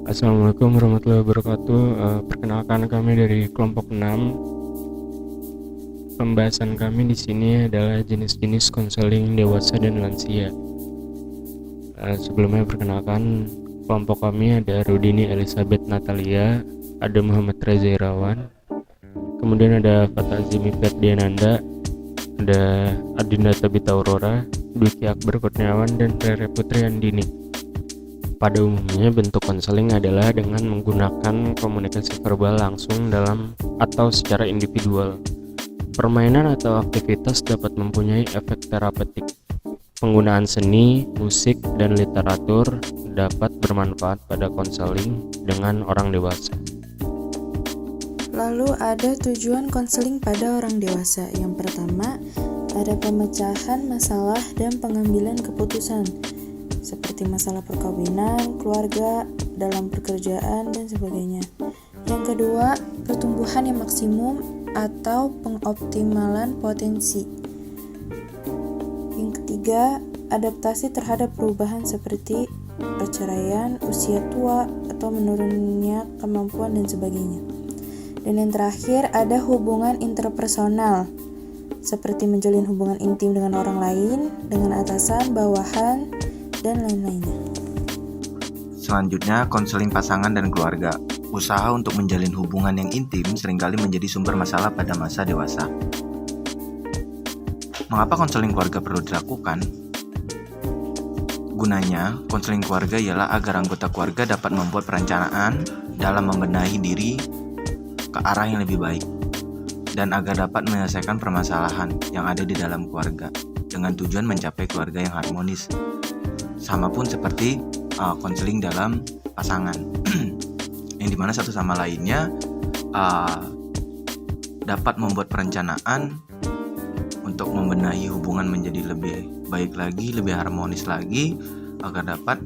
Assalamualaikum warahmatullahi wabarakatuh. Perkenalkan kami dari kelompok 6. Pembahasan kami di sini adalah jenis-jenis konseling dewasa dan lansia. Sebelumnya perkenalkan kelompok kami ada Rudini Elizabeth Natalia, ada Muhammad Reza Irawan, kemudian ada Fatah Azimi Ferdiananda, ada Adinda Tabita Aurora, Dwiki Akbar Kurniawan, dan Rere Putri Andini. Pada umumnya bentuk konseling adalah dengan menggunakan komunikasi verbal langsung dalam atau secara individual. Permainan atau aktivitas dapat mempunyai efek terapeutik. Penggunaan seni, musik, dan literatur dapat bermanfaat pada konseling dengan orang dewasa. Lalu ada tujuan konseling pada orang dewasa. Yang pertama, ada pemecahan masalah dan pengambilan keputusan seperti masalah perkawinan, keluarga, dalam pekerjaan, dan sebagainya. Yang kedua, pertumbuhan yang maksimum atau pengoptimalan potensi. Yang ketiga, adaptasi terhadap perubahan seperti perceraian, usia tua, atau menurunnya kemampuan, dan sebagainya. Dan yang terakhir, ada hubungan interpersonal seperti menjalin hubungan intim dengan orang lain, dengan atasan, bawahan, dan lain-lainnya. Selanjutnya, konseling pasangan dan keluarga. Usaha untuk menjalin hubungan yang intim seringkali menjadi sumber masalah pada masa dewasa. Mengapa konseling keluarga perlu dilakukan? Gunanya, konseling keluarga ialah agar anggota keluarga dapat membuat perencanaan dalam membenahi diri ke arah yang lebih baik, dan agar dapat menyelesaikan permasalahan yang ada di dalam keluarga dengan tujuan mencapai keluarga yang harmonis. Sama pun seperti konseling dalam pasangan yang dimana satu sama lainnya dapat membuat perencanaan untuk membenahi hubungan menjadi lebih baik lagi, lebih harmonis lagi, agar dapat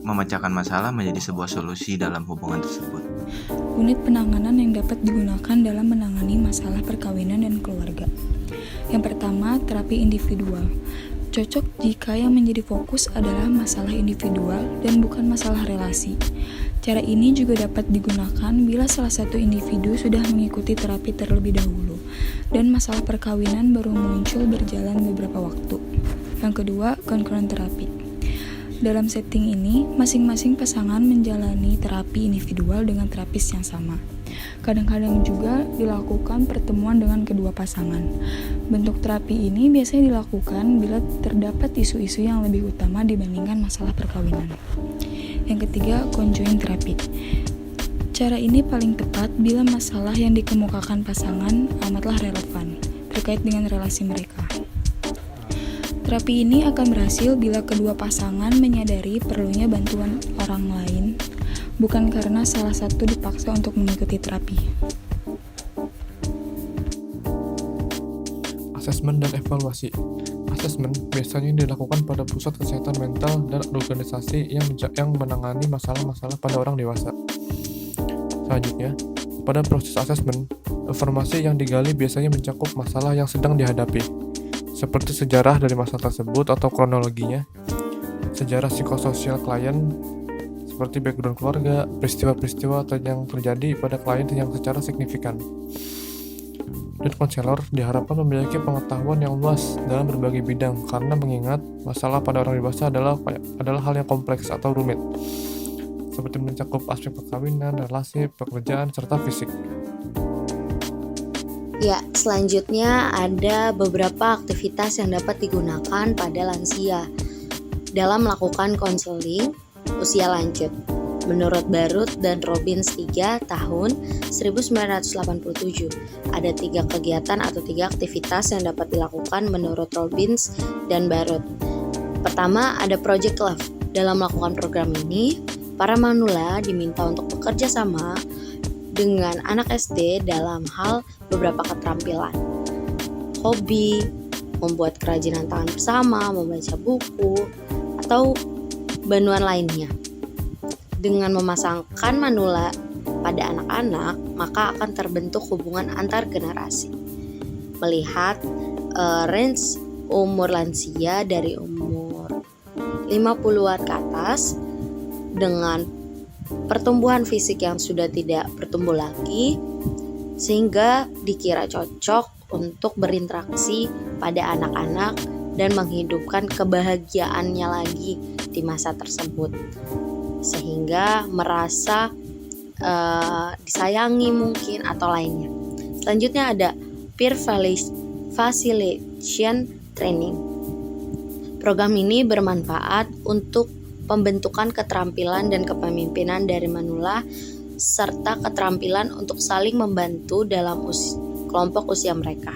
memecahkan masalah menjadi sebuah solusi dalam hubungan tersebut. Unit penanganan yang dapat digunakan dalam menangani masalah perkawinan dan keluarga. Yang pertama, terapi individual. Cocok jika yang menjadi fokus adalah masalah individual dan bukan masalah relasi. Cara ini juga dapat digunakan bila salah satu individu sudah mengikuti terapi terlebih dahulu dan masalah perkawinan baru muncul berjalan beberapa waktu. Yang kedua, concurrent terapi. Dalam setting ini, masing-masing pasangan menjalani terapi individual dengan terapis yang sama. Kadang-kadang juga dilakukan pertemuan dengan kedua pasangan. Bentuk terapi ini biasanya dilakukan bila terdapat isu-isu yang lebih utama dibandingkan masalah perkawinan. Yang ketiga, conjoint terapi. Cara ini paling tepat bila masalah yang dikemukakan pasangan amatlah relevan terkait dengan relasi mereka. Terapi ini akan berhasil bila kedua pasangan menyadari perlunya bantuan orang lain, bukan karena salah satu dipaksa untuk mengikuti terapi. Asesmen dan evaluasi. Asesmen biasanya dilakukan pada pusat kesehatan mental dan organisasi yang menangani masalah-masalah pada orang dewasa. Selanjutnya, pada proses asesmen, informasi yang digali biasanya mencakup masalah yang sedang dihadapi, seperti sejarah dari masalah tersebut atau kronologinya, sejarah psikososial klien, seperti background keluarga, peristiwa-peristiwa yang terjadi pada klien yang secara signifikan. Dan konselor diharapkan memiliki pengetahuan yang luas dalam berbagai bidang karena mengingat masalah pada orang dewasa adalah hal yang kompleks atau rumit, seperti mencakup aspek perkawinan, relasi, pekerjaan, serta fisik. Ya, selanjutnya ada beberapa aktivitas yang dapat digunakan pada lansia dalam melakukan konseling usia lanjut. Menurut Barut dan Robbins 3 tahun 1987, ada 3 kegiatan atau 3 aktivitas yang dapat dilakukan menurut Robbins dan Barut. Pertama, ada Project Love. Dalam melakukan program ini, para manula diminta untuk bekerja sama dengan anak SD dalam hal beberapa keterampilan, hobi, membuat kerajinan tangan bersama, membaca buku, atau bantuan lainnya. Dengan memasangkan manula pada anak-anak, maka akan terbentuk hubungan antar generasi. Melihat range umur lansia dari umur 50-an ke atas dengan pertumbuhan fisik yang sudah tidak bertumbuh lagi, sehingga dikira cocok untuk berinteraksi pada anak-anak dan menghidupkan kebahagiaannya lagi di masa tersebut, sehingga merasa disayangi mungkin atau lainnya. Selanjutnya ada peer facilitation training. Program ini bermanfaat untuk pembentukan keterampilan dan kepemimpinan dari manula serta keterampilan untuk saling membantu dalam kelompok usia mereka.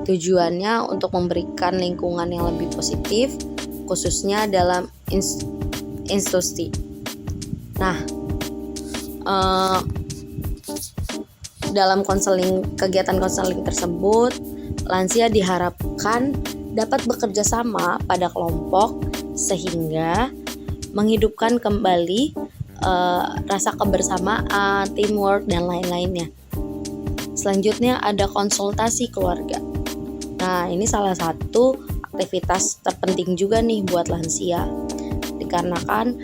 Tujuannya untuk memberikan lingkungan yang lebih positif, khususnya dalam institusi. Nah, dalam kegiatan konseling tersebut, lansia diharapkan dapat bekerja sama pada kelompok sehingga menghidupkan kembali rasa kebersamaan, teamwork, dan lain-lainnya. Selanjutnya ada konsultasi keluarga. Nah, ini salah satu aktivitas terpenting juga nih buat lansia, dikarenakan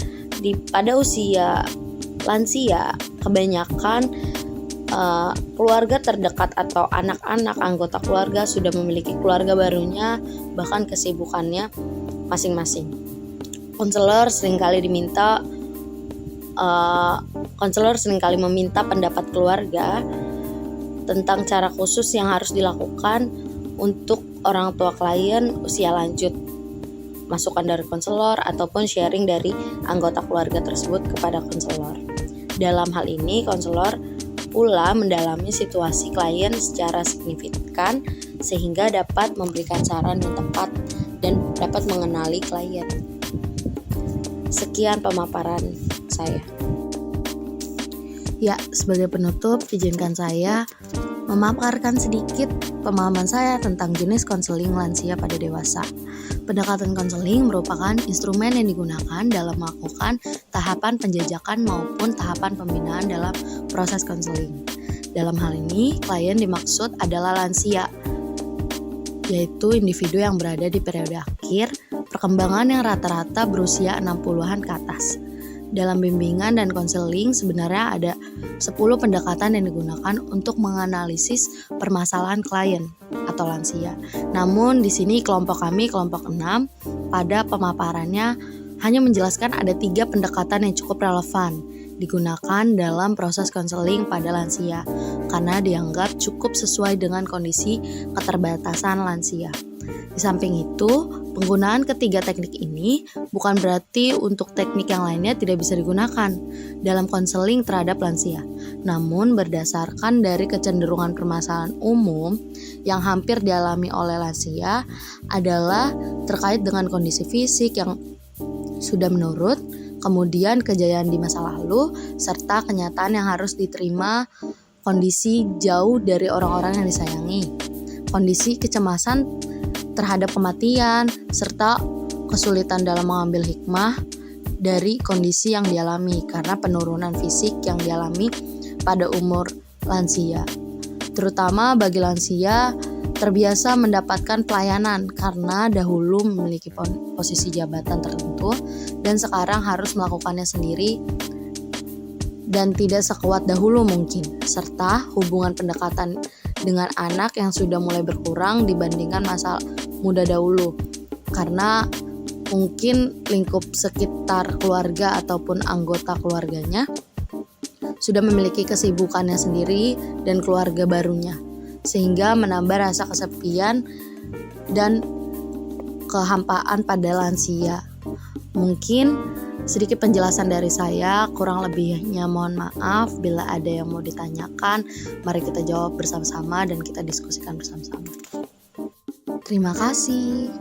pada usia lansia kebanyakan keluarga terdekat atau anak-anak anggota keluarga sudah memiliki keluarga barunya, bahkan kesibukannya masing-masing. Konselor seringkali meminta pendapat keluarga tentang cara khusus yang harus dilakukan untuk orang tua klien usia lanjut. Masukan dari konselor ataupun sharing dari anggota keluarga tersebut kepada konselor. Dalam hal ini, konselor pula mendalami situasi klien secara signifikan sehingga dapat memberikan saran yang tepat dan dapat mengenali klien. Sekian pemaparan saya. Ya, sebagai penutup, izinkan saya memaparkan sedikit pemahaman saya tentang jenis konseling lansia pada dewasa. Pendekatan konseling merupakan instrumen yang digunakan dalam melakukan tahapan penjajakan maupun tahapan pembinaan dalam proses konseling. Dalam hal ini, klien dimaksud adalah lansia, yaitu individu yang berada di periode akhir perkembangan yang rata-rata berusia 60-an ke atas. Dalam bimbingan dan konseling sebenarnya ada 10 pendekatan yang digunakan untuk menganalisis permasalahan klien atau lansia. Namun di sini kelompok kami, kelompok 6, pada pemaparannya hanya menjelaskan ada 3 pendekatan yang cukup relevan digunakan dalam proses konseling pada lansia karena dianggap cukup sesuai dengan kondisi keterbatasan lansia. Di samping itu, penggunaan ketiga teknik ini bukan berarti untuk teknik yang lainnya tidak bisa digunakan dalam konseling terhadap lansia. Namun berdasarkan dari kecenderungan permasalahan umum yang hampir dialami oleh lansia adalah terkait dengan kondisi fisik yang sudah menurun, kemudian kejayaan di masa lalu, serta kenyataan yang harus diterima kondisi jauh dari orang-orang yang disayangi, kondisi kecemasan terhadap kematian, serta kesulitan dalam mengambil hikmah dari kondisi yang dialami karena penurunan fisik yang dialami pada umur lansia. Terutama bagi lansia terbiasa mendapatkan pelayanan karena dahulu memiliki posisi jabatan tertentu dan sekarang harus melakukannya sendiri dan tidak sekuat dahulu mungkin, serta hubungan pendekatan dengan anak yang sudah mulai berkurang dibandingkan masa muda dahulu karena mungkin lingkup sekitar keluarga ataupun anggota keluarganya sudah memiliki kesibukannya sendiri dan keluarga barunya, sehingga menambah rasa kesepian dan kehampaan pada lansia. Mungkin sedikit penjelasan dari saya, kurang lebihnya mohon maaf. Bila ada yang mau ditanyakan, mari kita jawab bersama-sama dan kita diskusikan bersama-sama. Terima kasih.